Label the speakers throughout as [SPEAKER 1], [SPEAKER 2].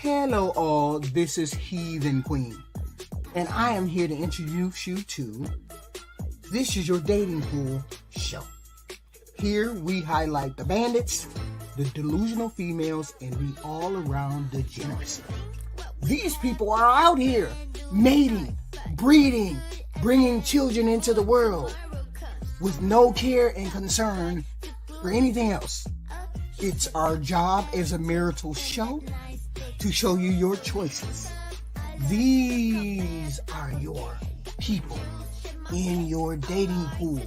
[SPEAKER 1] Hello all, this is Heathen Queen, and I am here to introduce you to This Is Your Dating Pool show. Here we highlight the bandits, the delusional females, and the all-around degeneracy. These people are out here mating, breeding, bringing children into the world with no care and concern for anything else. It's our job as a marital show to show you your choices. These are your people in your dating pool.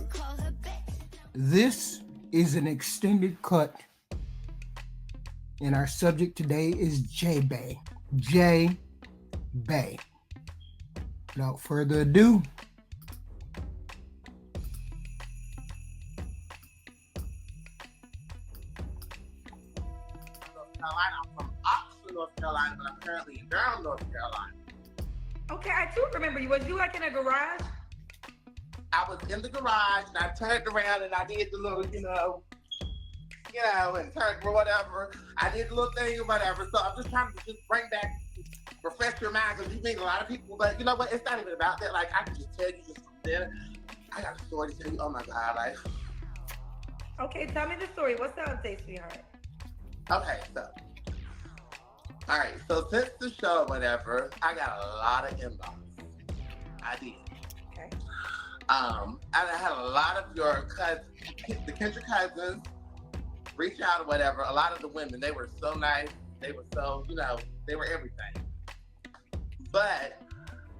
[SPEAKER 1] This is an extended cut, and our subject today is J-Bay. J-Bay. Without further ado,
[SPEAKER 2] Carolina. I'm from Oxford, North Carolina, but I'm currently in Durham, North Carolina.
[SPEAKER 3] Okay, I do remember you. Was you like in a garage?
[SPEAKER 2] I was in the garage and I turned around and I did the little, and turned or whatever. I did the little thing or whatever. So I'm just trying to just bring back, refresh your mind, because you meet a lot of people, but you know what? It's not even about that. Like, I can just tell you just from there. I got a story to tell you. Oh my God, like.
[SPEAKER 3] Okay, tell me the story. What's the update, sweetheart?
[SPEAKER 2] Okay, so. All right, so since the show, whatever, I got a lot of inbox. I did.
[SPEAKER 3] Okay.
[SPEAKER 2] I had a lot of your cousins, the KendraG cousins, reach out or whatever. A lot of the women, they were so nice. They were so, they were everything. But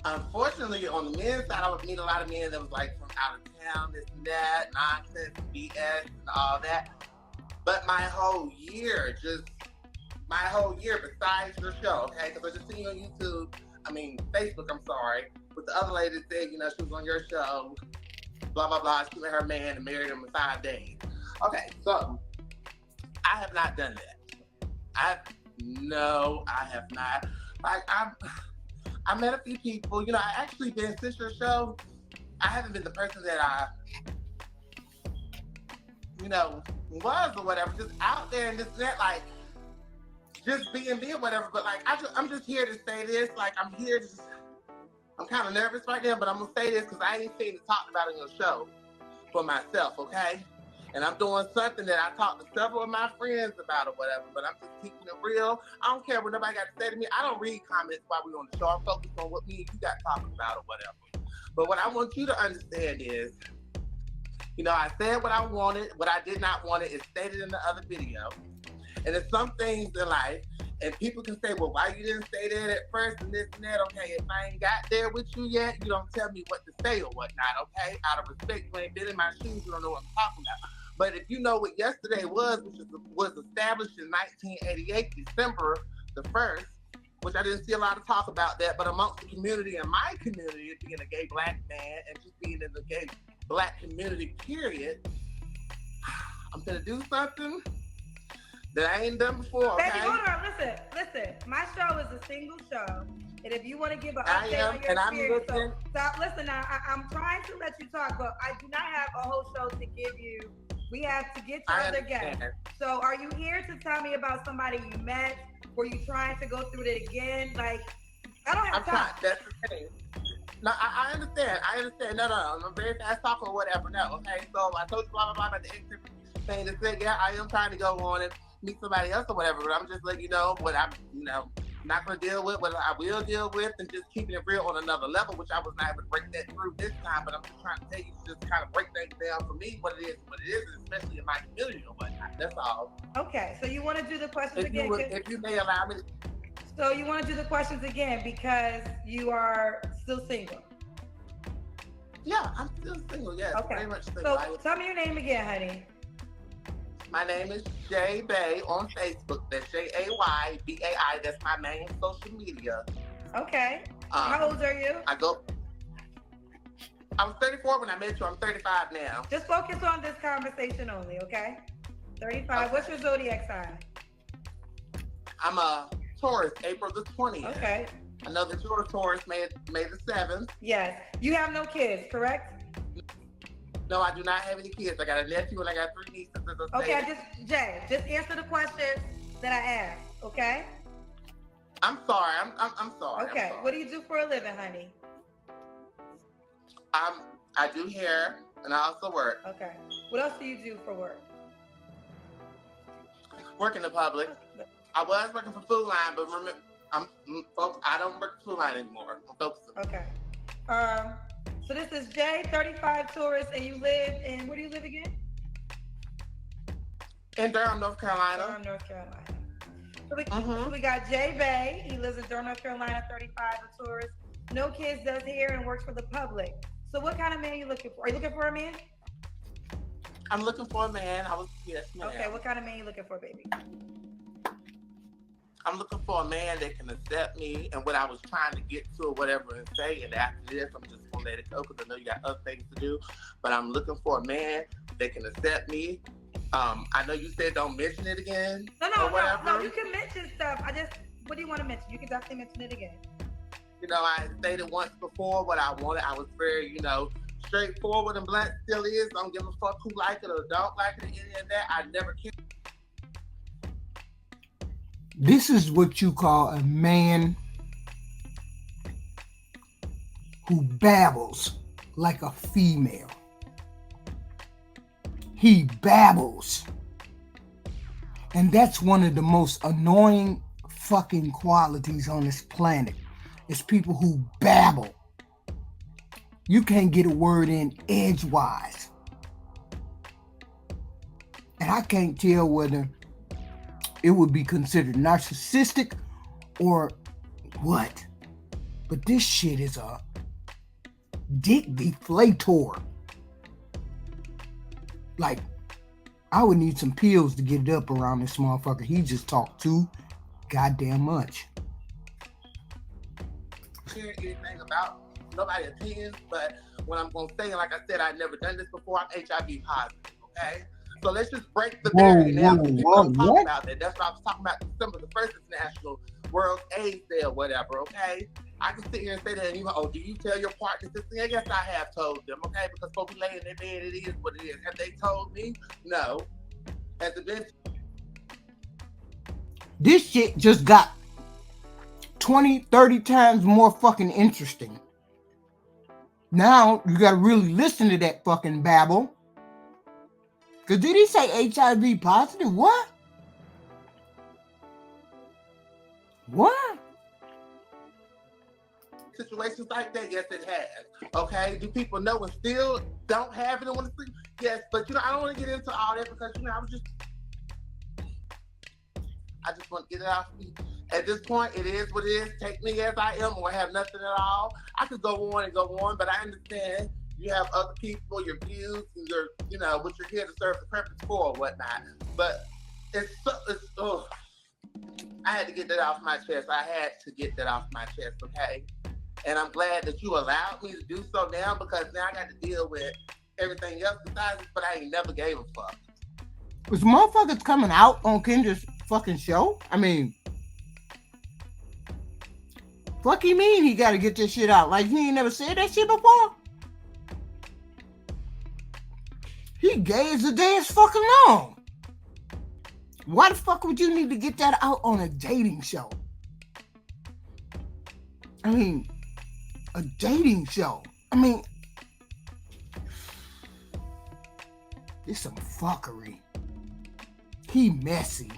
[SPEAKER 2] unfortunately, on the men's side, I would meet a lot of men that was like from out of town, this and that, nonsense, BS, and all that. But my whole year, besides your show, okay? Because I just seen you on Facebook, I'm sorry. But the other lady said, she was on your show, blah, blah, blah. She met her man and married him in 5 days. Okay, so I have not done that. I have not. Like, I met a few people. I actually been, since your show, I haven't been the person that I, was or whatever, just out there and this and that, like, just being me or whatever. But like, I'm just here to say this. Like, I'm kind of nervous right now, but I'm gonna say this because I ain't seen it talked about in your show for myself, okay? And I'm doing something that I talked to several of my friends about or whatever, but I'm just keeping it real. I don't care what nobody got to say to me. I don't read comments while we're on the show. I'm focused on what me and you got talking about or whatever. But what I want you to understand is, I said what I wanted. What I did not want is stated in the other video. And there's some things in life, and people can say, well, why you didn't say that at first and this and that? Okay, if I ain't got there with you yet, you don't tell me what to say or whatnot, okay? Out of respect, you ain't been in my shoes, you don't know what I'm talking about. But if you know what yesterday was, which was established in 1988, December the 1st, which I didn't see a lot of talk about that, but amongst the community and my community, being a gay black man and just being in the gay black community, period, I'm gonna do something that I ain't done before, okay?
[SPEAKER 3] Baby, hold on, listen. My show is a single show, and if you want to give an update on your experience, so stop. Listen, now, I'm trying to let you talk, but I do not have a whole show to give you. We have to get your other guests. So are you here to tell me about somebody you met? Were you trying to go through it again? Like, I don't have time.
[SPEAKER 2] That's the thing. No, I understand. No, I'm a very fast talker or whatever. No, okay? So I told you blah, blah, blah about the exit thing that said, yeah, I am trying to go on and meet somebody else or whatever, but I'm just letting you know what I'm, not going to deal with, what I will deal with, and just keeping it real on another level, which I was not able to break that through this time, but I'm just trying to tell you to just kind of break things down for me, what it is, especially in my community or whatnot. That's all.
[SPEAKER 3] Okay, so you want to do the questions again?
[SPEAKER 2] If you may allow me to.
[SPEAKER 3] So you want to do the questions again because you are still single?
[SPEAKER 2] Yeah, I'm still single, yes.
[SPEAKER 3] Okay.
[SPEAKER 2] Very much single.
[SPEAKER 3] So tell me your name again, honey.
[SPEAKER 2] My name is J-Bay on Facebook. That's Jaybai. That's my main social media.
[SPEAKER 3] Okay. How old are you?
[SPEAKER 2] I was 34 when I met you. I'm 35 now.
[SPEAKER 3] Just focus on this conversation only, okay? 35. Okay. What's your zodiac sign?
[SPEAKER 2] I'm a Taurus, April the 20th.
[SPEAKER 3] Okay.
[SPEAKER 2] I know that you're a Taurus, May the 7th.
[SPEAKER 3] Yes. You have no kids, correct?
[SPEAKER 2] No, I do not have any kids. I got a nephew and I got 3 nieces.
[SPEAKER 3] Okay, just answer the questions that I asked, okay?
[SPEAKER 2] I'm sorry. I'm sorry.
[SPEAKER 3] Okay.
[SPEAKER 2] I'm sorry.
[SPEAKER 3] What do you do for a living, honey?
[SPEAKER 2] I do hair and I also work.
[SPEAKER 3] Okay. What else do you do for work?
[SPEAKER 2] Work in the public. I was working for Food Line, but remember, I don't work for Food Line anymore. I'm focusing.
[SPEAKER 3] Okay. So this is Jay, 35 tourist, and you live in, where do you live again?
[SPEAKER 2] In Durham, North Carolina.
[SPEAKER 3] Durham, North Carolina. So we got Jay Bay. He lives in Durham, North Carolina, 35, a tourist. No kids, does hair, and works for the public. So what kind of man are you looking for? Are you looking for a man?
[SPEAKER 2] I'm looking for a man. Yes, ma'am.
[SPEAKER 3] Okay, what kind of man are you looking for, baby?
[SPEAKER 2] I'm looking for a man that can accept me and what I was trying to get to or whatever and say. And after this, I'm just going to let it go because I know you got other things to do. But I'm looking for a man that can accept me. I know you said don't mention it again.
[SPEAKER 3] No, you can mention stuff. What do you want to mention? You can definitely mention it again.
[SPEAKER 2] You know, I stated once before what I wanted. I was very, straightforward and blunt, still is. Don't give a fuck who like it or don't like it or any of that. I never cared.
[SPEAKER 1] This is what you call a man who babbles like a female. He babbles. And that's one of the most annoying fucking qualities on this planet. Is people who babble. You can't get a word in edgewise. And I can't tell whether it would be considered narcissistic or what. But this shit is a dick deflator. Like, I would need some pills to get it up around this motherfucker. He just talked too goddamn much.
[SPEAKER 2] Share anything about nobody's opinions, but what I'm going to say, and like I said, I've never done this before, I'm HIV positive, okay? So let's just break the barrier now. People don't talk about that. That's what I was talking about December the 1st is National World AIDS Day or whatever, okay? I can sit here and say that, and you go, do you tell your partners this thing? I guess I have told them, okay? Because folks lay in their bed, it is what it is. Have they told me? No. Has it been?
[SPEAKER 1] This shit just got 20, 30 times more fucking interesting. Now, you gotta really listen to that fucking babble. Because did he say HIV positive? What? What?
[SPEAKER 2] Situations like that, yes, it has. Okay? Do people know and still don't have it and want to see? Yes, but I don't want to get into all that because I just want to get it off me. At this point, it is what it is. Take me as I am or have nothing at all. I could go on, but I understand you have other people, your views, and what you're here to serve the purpose for or whatnot. But I had to get that off my chest. Okay? And I'm glad that you allowed me to do so now because now I got to deal with everything else besides this, but I ain't never gave a fuck.
[SPEAKER 1] Was motherfuckers coming out on KendraG's fucking show? I mean, fuck you mean he gotta get this shit out? Like he ain't never said that shit before? He gay as the day is fucking long. Why the fuck would you need to get that out on a dating show? I mean, a dating show. I mean, it's some fuckery. He messy.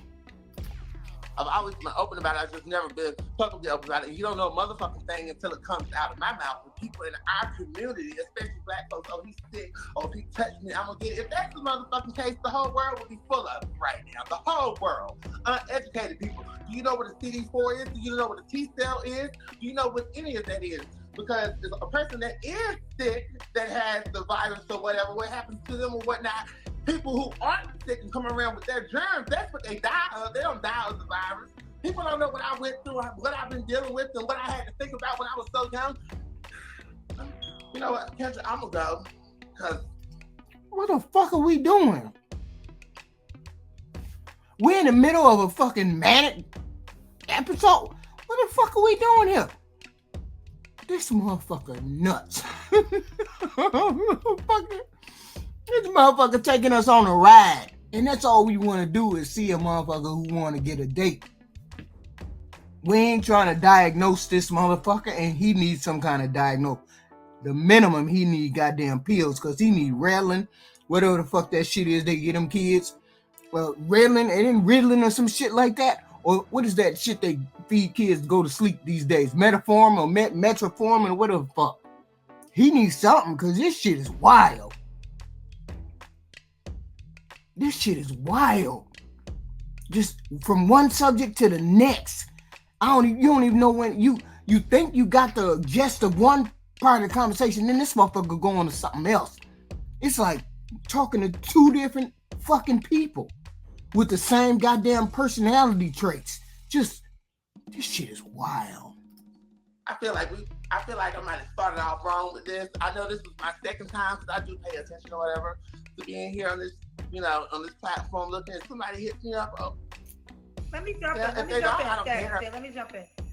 [SPEAKER 2] I've always been open about it. I've just never been publicly open about it. You don't know a motherfucking thing until it comes out of my mouth. With people in our community, especially black folks, oh, he's sick, oh, if he touched me, I'm going to get it. If that's the motherfucking case, the whole world would be full of it right now. The whole world. Uneducated people. Do you know what a CD4 is? Do you know what a T-cell is? Do you know what any of that is? Because there's a person that is sick that has the virus or whatever, what happens to them or whatnot. People who aren't sick and come around with their germs, that's what they die of. They don't die of the virus. People don't know what I went through, what I've been dealing with, and what I had to think about when I was so young. You know what, Kendra, I'm going to go. Because
[SPEAKER 1] what the fuck are we doing? We're in the middle of a fucking manic episode. What the fuck are we doing here? This motherfucker nuts. This motherfucker taking us on a ride. And that's all we want to do is see a motherfucker who want to get a date. We ain't trying to diagnose this motherfucker, and he needs some kind of diagnosis. The minimum he need goddamn pills, because he need Ritalin, whatever the fuck that shit is they get them kids. Well, Ritalin, and then Ritalin or some shit like that. Or what is that shit they feed kids to go to sleep these days? Metaform or Metroform or whatever the fuck. He needs something, because this shit is wild. This shit is wild. Just from one subject to the next. You don't even know when you think you got the gist of one part of the conversation, then this motherfucker go on to something else. It's like talking to two different fucking people with the same goddamn personality traits. Just, this shit is wild.
[SPEAKER 2] I feel like I might have started off wrong with this. I know this was my second time, because I do pay attention or whatever to being here on this, on this platform, looking at somebody hit me up. Oh.
[SPEAKER 3] Let me jump in.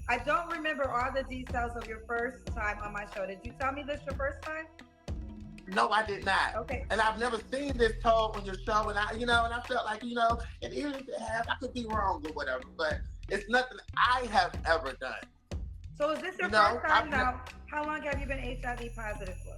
[SPEAKER 3] I don't remember all the details of your first time on my show. Did you tell me this your first time?
[SPEAKER 2] No, I did not.
[SPEAKER 3] Okay.
[SPEAKER 2] And I've never seen this told on your show, and I felt like, and even if it has, I could be wrong or whatever, but it's nothing I have ever done.
[SPEAKER 3] So is this your first time now? How long have you been HIV positive for?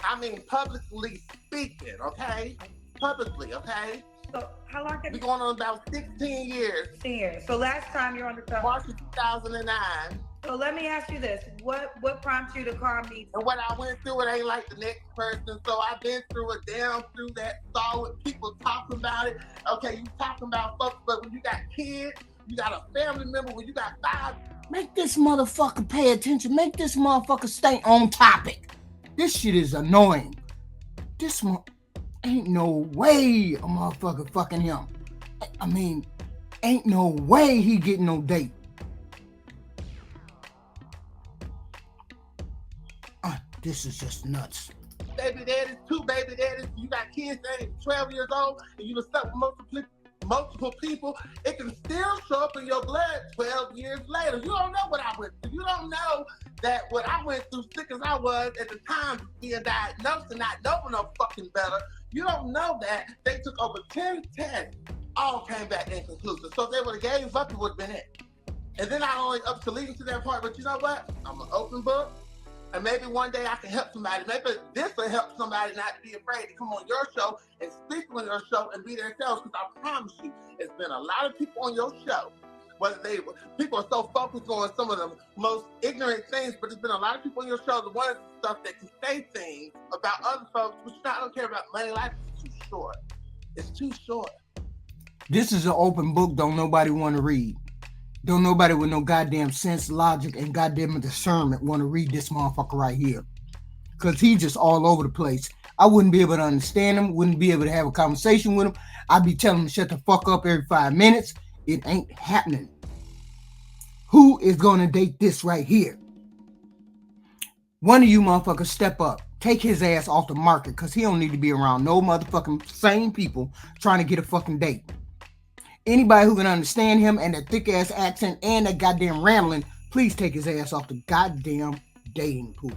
[SPEAKER 2] I mean, publicly speaking, okay? Publicly, okay?
[SPEAKER 3] So how long have you...
[SPEAKER 2] We're going on about 16 years.
[SPEAKER 3] 16 years. So last time you're on the show.
[SPEAKER 2] March of 2009.
[SPEAKER 3] So let me ask you this. What prompted you to call me?
[SPEAKER 2] And what I went through, it ain't like the next person. So I've been through it, down through that, saw what people talking about it. Okay, you talking about folks, but when you got kids, you got a family member, when you got 5.
[SPEAKER 1] Make this motherfucker pay attention. Make this motherfucker stay on topic. This shit is annoying. Ain't no way a motherfucker fucking him. I mean, ain't no way he getting no date. This is just nuts.
[SPEAKER 2] Baby daddies, 2 baby daddies, you got kids that ain't 12 years old, and you done stuck with multiple people, it can still show up in your blood 12 years later. You don't know what I went through. You don't know that what I went through, sick as I was at the time being diagnosed and not knowing no fucking better, you don't know that they took over 10 tests, all came back inconclusive. So if they would have gave up, it would have been it. And then I only up to leading to that part, but you know what? I'm an open book. And maybe one day I can help somebody. Maybe this will help somebody not to be afraid to come on your show and speak on your show and be themselves. Because I promise you, it's been a lot of people on your show. People are so focused on some of the most ignorant things, but there's been a lot of people on your show, the ones stuff that can say things about other folks, which I don't care about money. Life is too short. It's too short.
[SPEAKER 1] This is an open book. Don't nobody want to read. Don't nobody with no goddamn sense, logic, and goddamn discernment want to read this motherfucker right here. Because he just all over the place. I wouldn't be able to understand him, wouldn't be able to have a conversation with him. I'd be telling him to shut the fuck up every 5 minutes. It ain't happening. Who is going to date this right here? One of you motherfuckers step up. Take his ass off the market, because he don't need to be around no motherfucking sane people trying to get a fucking date. Anybody who can understand him and that thick ass accent and that goddamn rambling, please take his ass off the goddamn dating pool.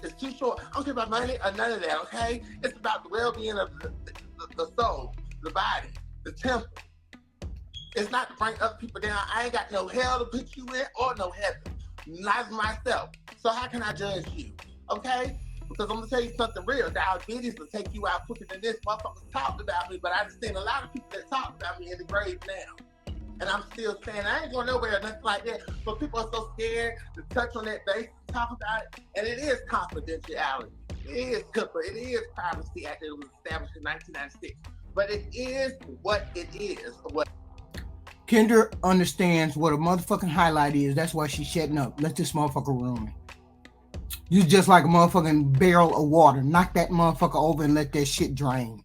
[SPEAKER 2] It's too short. I don't care about money or none of that, okay? It's about the well-being of the soul, the body, the temple. It's not to bring other people down. I ain't got no hell to put you in or no heaven. Not myself. So how can I judge you, okay? Because I'm going to tell you something real. Diabetes will take you out quicker than this. Motherfuckers talked about me, but I just seen a lot of people that talked about me in the grave now. And I'm still saying, I ain't going nowhere or nothing like that. But people are so scared to touch on that base, talk about it. And it is confidentiality. It is HIPAA. It is Privacy Act that was established in 1996. But it is what it is.
[SPEAKER 1] Kendra understands what a motherfucking highlight is. That's why she's shutting up. Let this motherfucker ruin it. You just like a motherfucking barrel of water. Knock that motherfucker over and let that shit drain.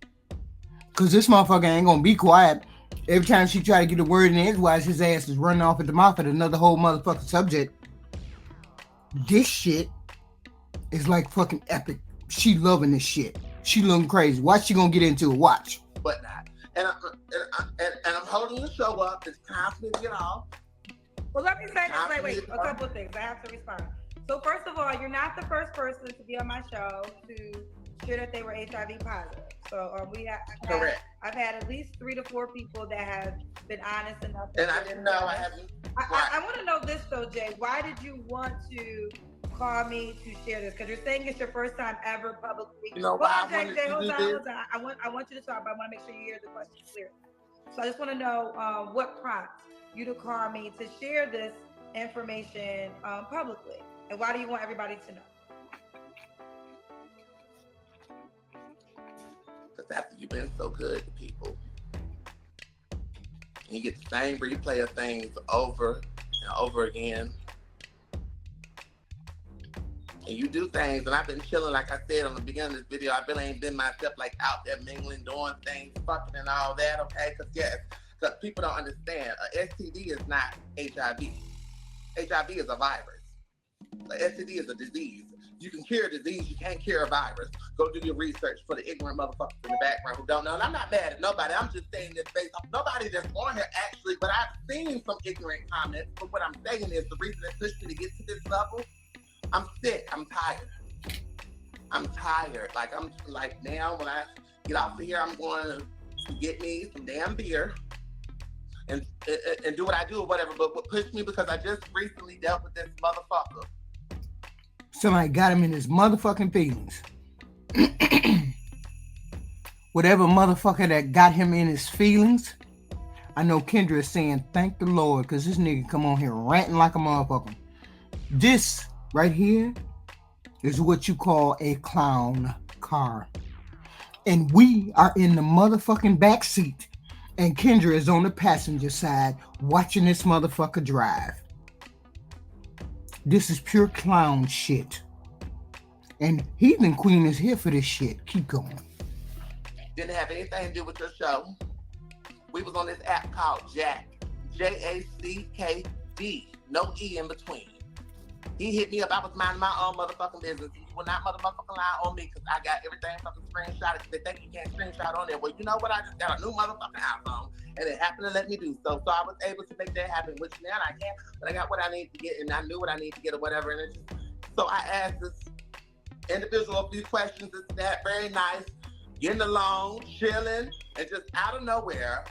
[SPEAKER 1] Because this motherfucker ain't going to be quiet. Every time she try to get a word in edgewise, his ass is running off at the mouth at another whole motherfucking subject. This shit is like fucking epic. She loving this shit. She looking crazy. Watch she going to get into it. Watch.
[SPEAKER 2] But not. And I'm holding the show up. It's time for me to get off.
[SPEAKER 3] Well, let me say this. Wait. A couple of things. I have to respond. So first of all, you're not the first person to be on my show to sure that they were HIV positive. So I've had at least 3 to 4 people that have been honest enough.
[SPEAKER 2] And I didn't know I haven't.
[SPEAKER 3] I want to know this though, Jay. Why did you want to call me to share this? Because you're saying it's your first time ever publicly.
[SPEAKER 2] You know why I wanted
[SPEAKER 3] Jay, hold on. I want you to talk, but I want to make sure you hear the question clearly. So I just want to know what prompts you to call me to share this information publicly, and why do you want everybody to know?
[SPEAKER 2] Because after you've been so good to people, and you get the same replay of things over and over again, and you do things, and I've been chilling, like I said on the beginning of this video, I really ain't been myself like out there mingling, doing things, fucking and all that, okay? Because yes, because people don't understand, a STD is not HIV. HIV is a virus. A STD is a disease. You can cure a disease, you can't cure a virus. Go do your research for the ignorant motherfuckers in the background who don't know. And I'm not mad at nobody, I'm just saying this based off nobody that's on here actually, but I've seen some ignorant comments. But what I'm saying is the reason that pushed me to get to this level, I'm sick, I'm tired. Like I'm like now when I get off of here, I'm going to get me some damn beer and do what I do or whatever. But what pushed me, because I just recently dealt with this motherfucker.
[SPEAKER 1] Somebody got him in his motherfucking feelings. Whatever motherfucker that got him in his feelings, I know Kendra is saying thank the Lord, because this nigga come on here ranting like a motherfucker. This right here is what you call a clown car. And we are in the motherfucking back seat. And Kendra is on the passenger side watching this motherfucker drive. This is pure clown shit. And Heathen Queen is here for this shit. Keep going.
[SPEAKER 2] Didn't have anything to do with your show. We was on this app called Jack. JACKD. No E in between. He hit me up. I was minding my own motherfucking business. You will not motherfucking lie on me, because I got everything fucking screenshotted. They think you can't screenshot on there. Well, you know what? I just got a new motherfucking iPhone, and it happened to let me do so. So I was able to make that happen, which now I can't. But I got what I need to get, and I knew what I need to get or whatever. And it just, so I asked this individual a few questions. It's that very nice, getting along, chilling, and just out of nowhere,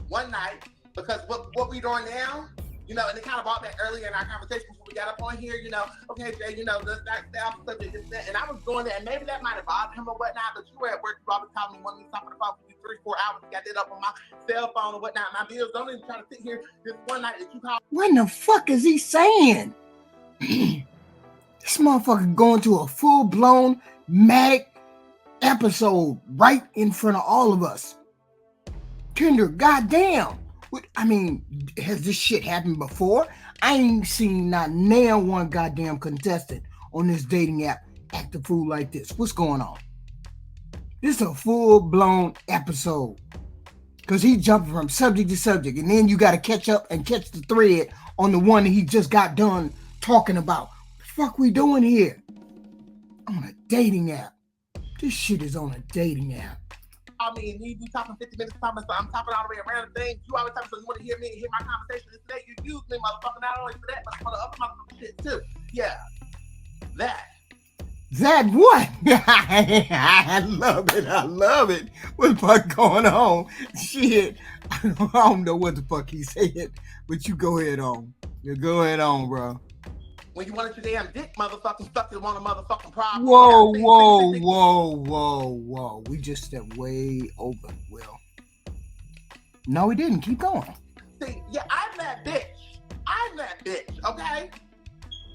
[SPEAKER 2] one night, because what we doing now, you know, and it kind of brought back earlier in our conversation before we got up on here, you know, okay, Jay, you know, let's not stay off the subject, and I was doing that, and maybe that might have bothered him or whatnot, but you were at work, you always called me, wanted me to talk on the phone for you 3-4 hours, you got that up on my cell phone or whatnot, my bills, don't even try to sit here this one night that you called.
[SPEAKER 1] What the fuck is he saying? This motherfucker going to a full-blown manic episode right in front of all of us. Kendra, goddamn. I mean, has this shit happened before? I ain't seen not nail one goddamn contestant on this dating app act a fool like this. What's going on? This is a full-blown episode. Because he jumped from subject to subject. And then you got to catch up and catch the thread on the one that he just got done talking about. What the fuck we doing here? On a dating app. This shit is on a dating app.
[SPEAKER 2] I mean, you be talking 50 minutes time, so I'm talking all the way around the thing. You always talking, so you want to hear me and hear my conversation. And today you use me, motherfucker, not only for that, but for the other motherfucking shit too. Yeah.
[SPEAKER 1] That what? I love it. What the fuck going on? Shit. I don't know what the fuck he said, but you go ahead on. You go ahead on, bro.
[SPEAKER 2] When you wanted your damn dick, motherfucking stuck to one of motherfucking problems.
[SPEAKER 1] Whoa. We just stepped way over, Will. No, we didn't. Keep going.
[SPEAKER 2] See, yeah, I'm that bitch, okay?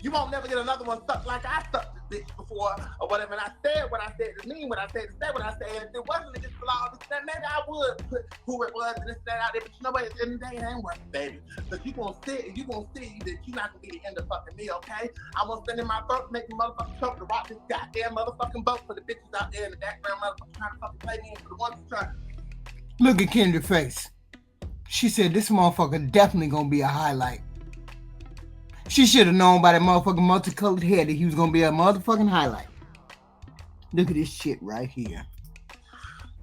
[SPEAKER 2] You won't never get another one stuck like I stuck this bitch before or whatever. And I said what I said to mean what I said to say what I said. If it wasn't against the law, then maybe I would put who it was and this and that out there. But you know what? At the end of the day, it ain't worth it, baby. Because you gonna see that you're not gonna be the end of fucking me, okay? I'm gonna stand in my throat to make the motherfucking choke to rock this goddamn motherfucking boat for the bitches out there in the background, motherfucking trying to fucking play me, and for the ones who trying.
[SPEAKER 1] Look at Kendra's face. She said this motherfucker definitely gonna be a highlight. She should have known by that motherfucking multicolored hair that he was gonna be a motherfucking highlight. Look at this shit right here.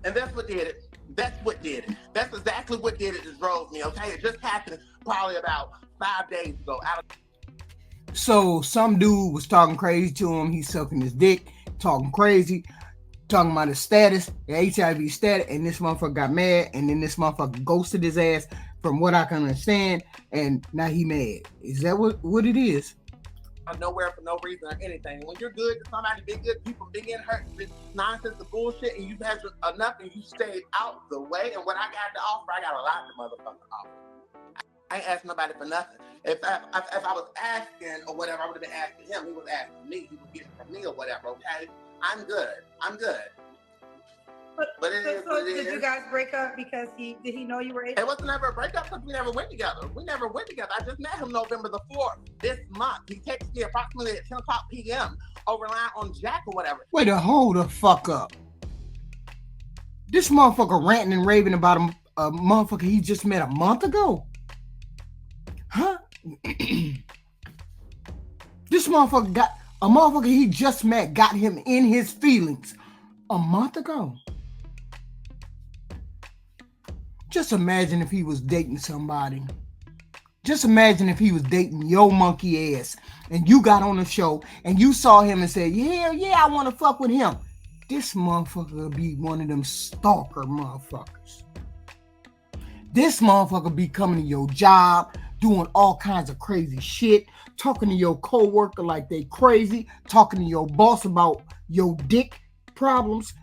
[SPEAKER 2] And that's what did it. That's exactly what did it. Just drove me, okay? It just happened probably about 5 days ago.
[SPEAKER 1] So some dude was talking crazy to him. He's sucking his dick, talking crazy. talking about his status, the HIV status, and this motherfucker got mad, and then this motherfucker ghosted his ass, from what I can understand, and now he mad. Is that what it is?
[SPEAKER 2] Nowhere for no reason or anything. When you're good to somebody, been good people, been getting hurt, been nonsense and bullshit, and you've had enough and you stayed out the way, and what I got to offer, I got a lot to motherfucking offer. I ain't asking nobody for nothing. If I was asking or whatever, I would have been asking him. He was asking me. He was getting from me or whatever, okay? I'm good. But it is what it is.
[SPEAKER 3] Did you guys break up because did he know you were HIV?
[SPEAKER 2] It wasn't ever a breakup because we never went together. I just met him November the 4th this month. He texted me approximately at 10 o'clock p.m. over line on Jack or whatever.
[SPEAKER 1] Wait hold the fuck up. This motherfucker ranting and raving about a motherfucker he just met a month ago. Huh? This motherfucker got a motherfucker he just met got him in his feelings a month ago. Just imagine if he was dating somebody. Just imagine if he was dating your monkey ass and you got on the show and you saw him and said, yeah, I want to fuck with him. This motherfucker will be one of them stalker motherfuckers. This motherfucker be coming to your job, doing all kinds of crazy shit, talking to your coworker like they crazy, talking to your boss about your dick problems.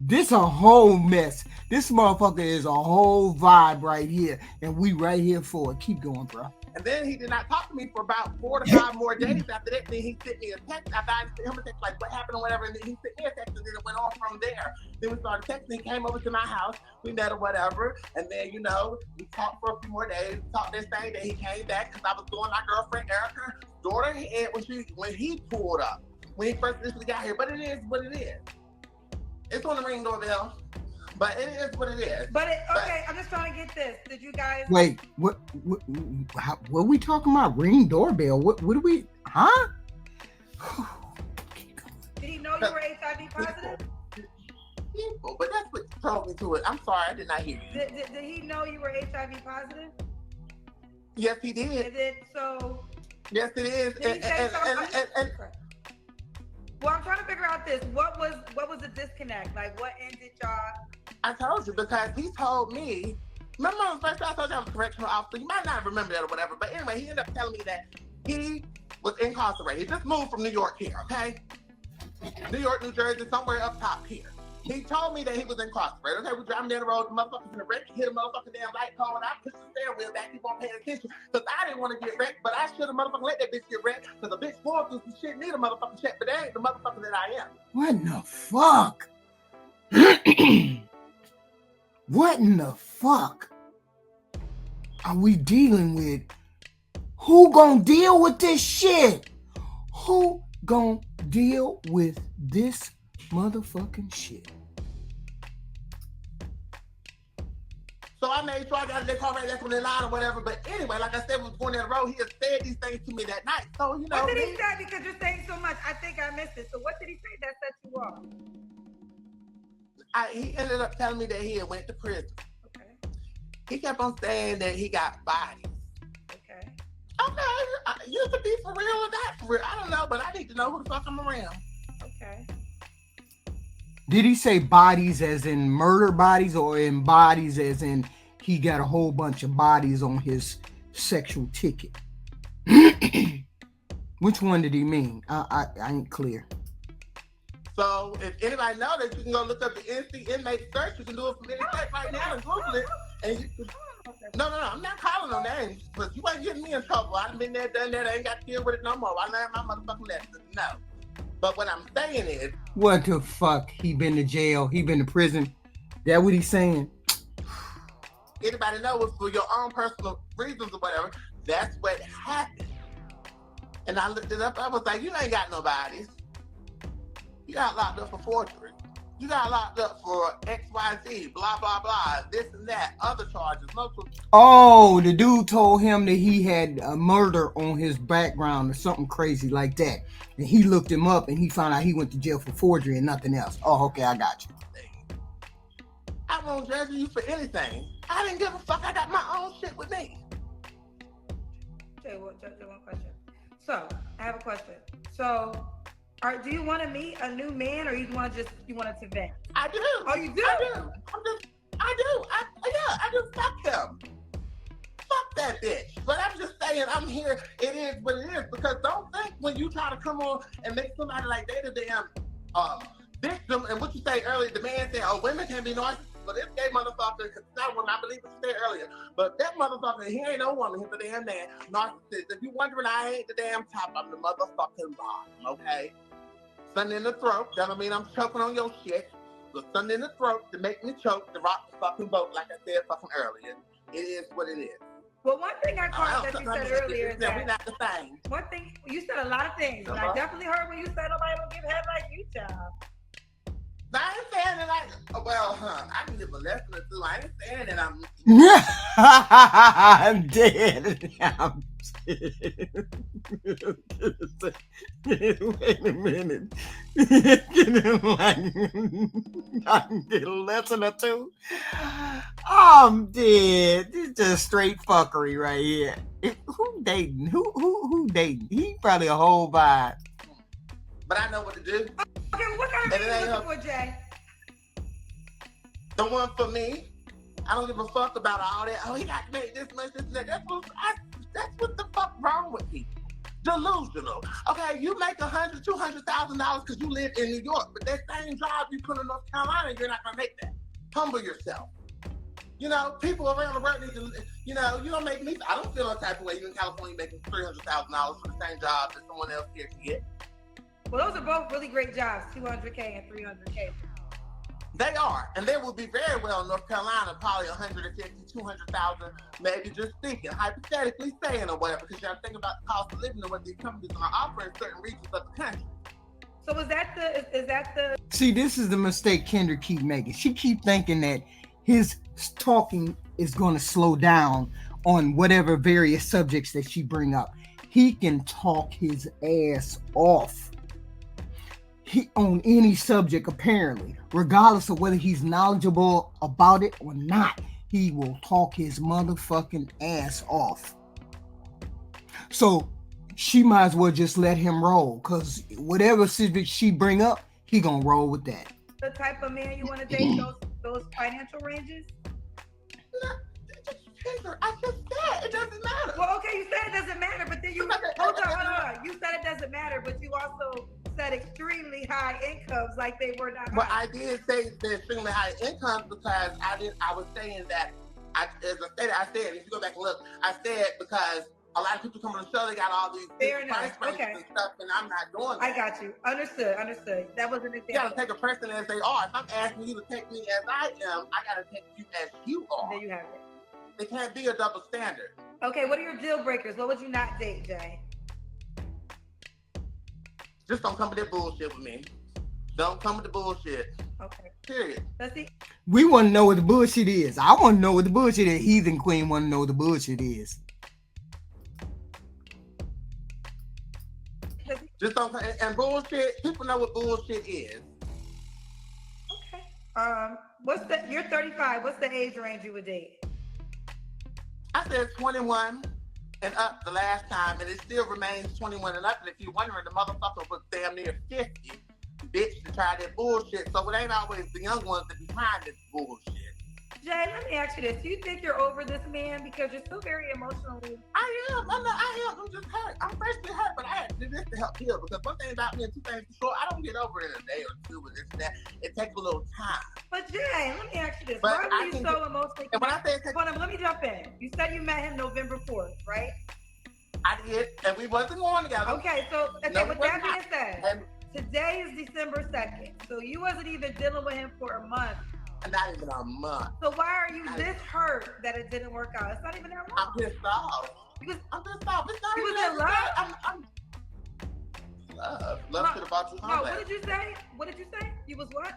[SPEAKER 1] This a whole mess. This motherfucker is a whole vibe right here, and we right here for it. Keep going, bro.
[SPEAKER 2] And then he did not talk to me for about 4 to 5 more days after that. Then he sent me a text. After I sent him a text, like, what happened or whatever. And then he sent me a text, and then it went on from there. Then we started texting. He came over to my house. We met or whatever. And then, we talked for a few more days. Talked this thing. Then he came back because I was doing my girlfriend Erica's daughter head when he pulled up. When he first initially got here. But it is what it is. It's on the Ring doorbell. But it is what it is.
[SPEAKER 3] Okay, I'm just trying to get this. Did you guys...
[SPEAKER 1] Wait, what are we talking about? Ring doorbell? What do we... Huh?
[SPEAKER 3] Did he know you were HIV positive?
[SPEAKER 2] People, but that's what told me to it. I'm sorry, I did not hear you.
[SPEAKER 3] Did he know you were HIV positive?
[SPEAKER 2] Yes, he did.
[SPEAKER 3] Is it so...
[SPEAKER 2] Yes, it is.
[SPEAKER 3] Did he say something? Well, I'm trying to figure out this. What was the disconnect? Like, what ended y'all?
[SPEAKER 2] I told you because he told me. Remember when first I told you I was a correctional officer? You might not remember that or whatever. But anyway, he ended up telling me that he was incarcerated. He just moved from New York here, okay? New York, New Jersey, somewhere up top here. He told me that he was incarcerated. Okay, we driving down the road, the motherfucker's in a wreck, hit a motherfucking damn light pole, and I pushed the steering wheel back, keep on paying attention. Because I didn't want to get wrecked, but I should have motherfucking let that bitch get wrecked. Because the bitch going through some shit, need a motherfucking check, but that ain't the motherfucker that I am.
[SPEAKER 1] What in the fuck? What in the fuck are we dealing with? Who gonna deal with this shit? Who gonna deal with this motherfucking shit?
[SPEAKER 2] So I made sure I got their car right there from the line or whatever. But anyway, like I said, we was going down the road. He had said these things to me that night. So,
[SPEAKER 3] What did he say? Because you're saying so much. I think I missed it. So what did he say that set you off?
[SPEAKER 2] He ended up telling me that he had went to prison.
[SPEAKER 3] Okay.
[SPEAKER 2] He kept on saying that he got bodies.
[SPEAKER 3] Okay.
[SPEAKER 2] Okay. You could be for real or not for real. I don't know, but I need to know who the fuck I'm around.
[SPEAKER 3] Okay.
[SPEAKER 1] Did he say bodies as in murder bodies or in bodies as in he got a whole bunch of bodies on his sexual ticket? Which one did he mean? I ain't clear.
[SPEAKER 2] So if anybody knows that, you can go look up the NC inmate search. You can do it from any state right now and Google it. And you can... No, I'm not calling no names. But you ain't getting me in trouble. I've been there, done that. I ain't got to deal with it no more. I learned my motherfucking lesson. No. But what I'm saying is...
[SPEAKER 1] What the fuck? He been to jail. He been to prison. That what he's saying?
[SPEAKER 2] Anybody know it's for your own personal reasons or whatever. That's what happened. And I looked it up. I was like, you ain't got no bodies. You got locked up for forgery. You got locked up for XYZ, blah, blah, blah, this and that, other charges.
[SPEAKER 1] Oh, the dude told him that he had a murder on his background or something crazy like that. And he looked him up and he found out he went to jail for forgery and nothing else. Oh, okay, I got you.
[SPEAKER 2] I won't judge you for anything. I didn't give a fuck. I got my own shit with me.
[SPEAKER 3] Okay, well, just one question. So, I have a question. So, Do you want to meet a new man, or you want to vent?
[SPEAKER 2] I do.
[SPEAKER 3] Oh, you do?
[SPEAKER 2] I do. Fuck him. Fuck that bitch. But I'm just saying, I'm here. It is what it is. Because don't think when you try to come on and make somebody like they the damn victim, and what you say earlier, the man said, oh, women can be narcissists. But this gay motherfucker, because it's not a woman, I believe what you said earlier. But that motherfucker, he ain't no woman, he's a damn man. Narcissist. If you wondering, I ain't the damn top, I'm the motherfucking bottom, okay? Something in the throat, that don't mean I'm choking on your shit. But something in the throat to make me choke, to rock the fucking boat, like I said fucking earlier. It is what it is.
[SPEAKER 3] Well, one thing I caught that you said earlier is that
[SPEAKER 2] we're not the same.
[SPEAKER 3] One thing, you said a lot of things, and I definitely heard when you said nobody don't give head like you, child.
[SPEAKER 2] I ain't saying that I can give a lesson or two. I ain't saying that
[SPEAKER 1] I'm dead. I'm dead. Wait a minute. I can get a lesson or two. I'm dead. This is just straight fuckery right here. Who dating? Who dating? He probably a whole vibe.
[SPEAKER 2] But I know what to do.
[SPEAKER 3] Okay, what kind of man are you looking for, Jay?
[SPEAKER 2] The one for me. I don't give a fuck about all that. Oh, he got to make this much, this, and that. That's what the fuck wrong with people. Delusional. Okay, you make $100,000, $200,000 because you live in New York, but that same job you put in North Carolina, you're not gonna make that. Humble yourself. You know, people around the world need to. You know, you don't make me. I don't feel no type of way. You in California making $300,000 for the same job that someone else here can get.
[SPEAKER 3] Well, those are both really great jobs, $200K and $300K.
[SPEAKER 2] They are, and they will be very well in North Carolina, probably $150,000, $200,000, maybe just thinking, hypothetically saying or whatever, because you got to think about the cost of living and what these companies are offering in certain regions of the country.
[SPEAKER 3] So is that the?
[SPEAKER 1] See, this is the mistake Kendra keep making. She keep thinking that his talking is going to slow down on whatever various subjects that she bring up. He can talk his ass off. On any subject, apparently, regardless of whether he's knowledgeable about it or not, he will talk his motherfucking ass off. So she might as well just let him roll, because whatever subject she bring up, he gonna roll with that.
[SPEAKER 3] The type of man you want to date, those financial ranges?
[SPEAKER 2] I just said it doesn't matter.
[SPEAKER 3] Well, okay, you said it doesn't matter, but then hold on. You said it doesn't matter, but you also said extremely high incomes, like they were not.
[SPEAKER 2] Well, I did say the extremely high incomes because I was saying that I said if you go back and look, I said because a lot of people come on the show, they got all these price ranges and stuff, and I'm not doing that.
[SPEAKER 3] I got you. Understood. That was an example.
[SPEAKER 2] You gotta take a person as they are. If I'm asking you to take me as I am, I gotta take you as you are.
[SPEAKER 3] There you have it.
[SPEAKER 2] It can't be a double standard.
[SPEAKER 3] Okay, what are your deal breakers? What would you not date, Jay?
[SPEAKER 2] Just don't come with that bullshit with me. Don't come with the bullshit.
[SPEAKER 3] Okay.
[SPEAKER 2] Period.
[SPEAKER 3] Let's see.
[SPEAKER 1] We want to know what the bullshit is. I want to know what the bullshit is. Heathen Queen want to know what the bullshit is.
[SPEAKER 2] Just don't. And bullshit. People know what bullshit is.
[SPEAKER 3] Okay. You're 35. What's the age range you would date?
[SPEAKER 2] I said 21 and up the last time, and it still remains 21 and up. And if you're wondering, the motherfucker was damn near 50, bitch, to try that bullshit. So it ain't always the young ones that behind this bullshit.
[SPEAKER 3] Jay, let me ask you this. Do you think you're over this man because you're still very emotionally?
[SPEAKER 2] I am. I'm just hurt. I'm freshly hurt, but I had to do this to help heal. Because one thing about me and two things for sure, I don't get over it in a day or two with this and that. It takes a little time.
[SPEAKER 3] But Jay, let me ask you this.
[SPEAKER 2] But
[SPEAKER 3] why were you so emotionally?
[SPEAKER 2] And when I say
[SPEAKER 3] let me jump in. You said you met him November 4th, right?
[SPEAKER 2] I did, and we wasn't going together.
[SPEAKER 3] Okay, so with that being said, today is December 2nd. So you wasn't even dealing with him for a month.
[SPEAKER 2] Not even a month.
[SPEAKER 3] So why are you this hurt that it didn't work out? It's not even that long.
[SPEAKER 2] I'm pissed off. I'm pissed off. It's not even
[SPEAKER 3] in love.
[SPEAKER 2] Love should have bought you home.
[SPEAKER 3] No, what did you say? You was what?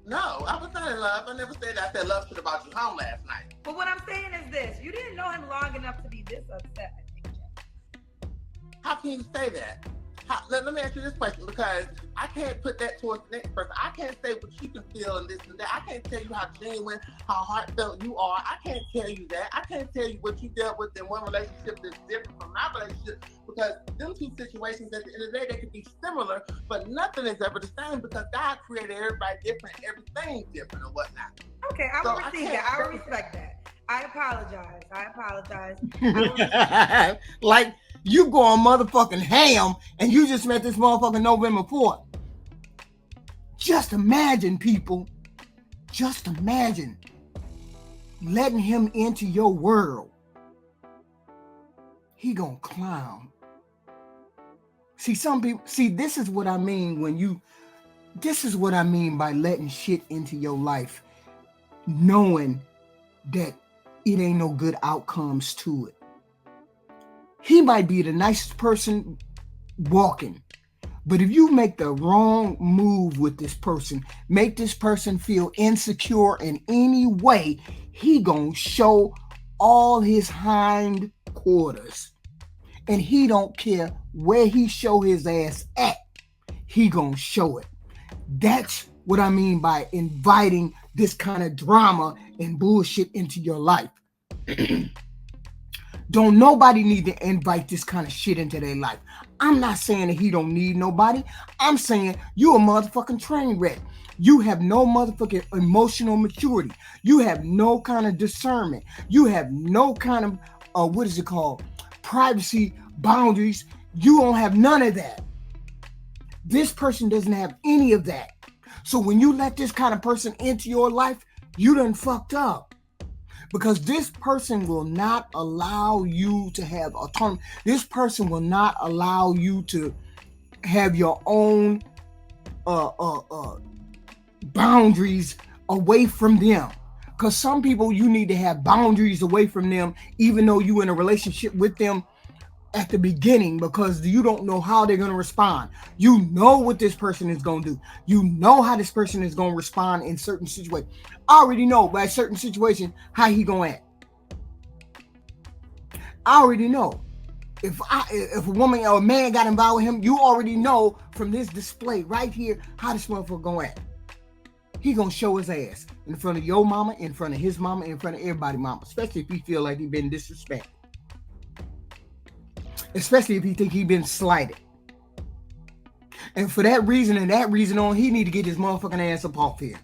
[SPEAKER 2] No, I was not in love. I never said that. I said love should have brought you home last night.
[SPEAKER 3] But what I'm saying is this. You didn't know him long enough to be this upset, I think, Jay.
[SPEAKER 2] How can you say that? let me ask you this question, because I can't put that towards the next person. I can't say what you can feel and this and that. I can't tell you how genuine, how heartfelt you are. I can't tell you that. I can't tell you what you dealt with in one relationship that's different from my relationship, because them two situations at the end of the day, they could be similar, but nothing is ever the same, because God created everybody different, everything's different and whatnot.
[SPEAKER 3] Okay, I will receive that. I will respect that. I apologize.
[SPEAKER 1] Like, you going motherfucking ham and you just met this motherfucking November 4th. Just imagine, people. Just imagine letting him into your world. He gonna clown. See, some people, this is what I mean this is what I mean by letting shit into your life, knowing that it ain't no good outcomes to it. He might be the nicest person walking, but if you make the wrong move with this person, make this person feel insecure in any way, he gonna show all his hind quarters. And he don't care where he show his ass at, he gonna show it. That's what I mean by inviting this kind of drama and bullshit into your life. Don't nobody need to invite this kind of shit into their life. I'm not saying that he don't need nobody. I'm saying you a motherfucking train wreck. You have no motherfucking emotional maturity. You have no kind of discernment. You have no kind of, what is it called? Privacy boundaries. You don't have none of that. This person doesn't have any of that. So when you let this kind of person into your life, you done fucked up. Because this person will not allow you to have autonomy. This person will not allow you to have your own boundaries away from them. Because some people, you need to have boundaries away from them, even though you're in a relationship with them at the beginning, because you don't know how they're going to respond. You know what this person is going to do. You know how this person is going to respond in certain situations. I already know by a certain situation how he going to act. I already know. If a woman or a man got involved with him, you already know from this display right here how this motherfucker going to act. He going to show his ass in front of your mama, in front of his mama, in front of everybody's mama, especially if he feel like he been disrespected. Especially if he think he been slighted. And for that reason and that reason on, he need to get his motherfucking ass up off here.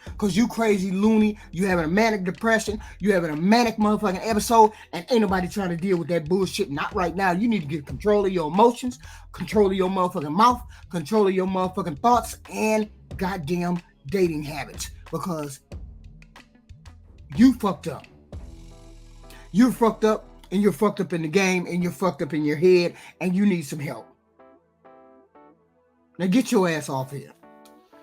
[SPEAKER 1] Because you crazy loony, you having a manic depression, you having a manic motherfucking episode, and ain't nobody trying to deal with that bullshit. Not right now. You need to get control of your emotions, control of your motherfucking mouth, control of your motherfucking thoughts, and goddamn dating habits. Because you fucked up. You're fucked up. And you're fucked up in the game, and you're fucked up in your head, and you need some help. Now get your ass off here.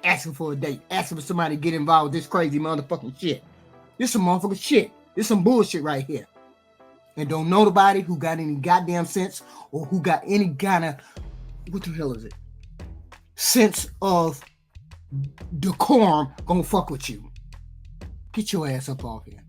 [SPEAKER 1] Asking for a date. Asking for somebody to get involved with this crazy motherfucking shit. This some motherfucking shit. This some bullshit right here. And don't know nobody who got any goddamn sense, or who got any kind of, what the hell is it? Sense of decorum gonna fuck with you. Get your ass up off here.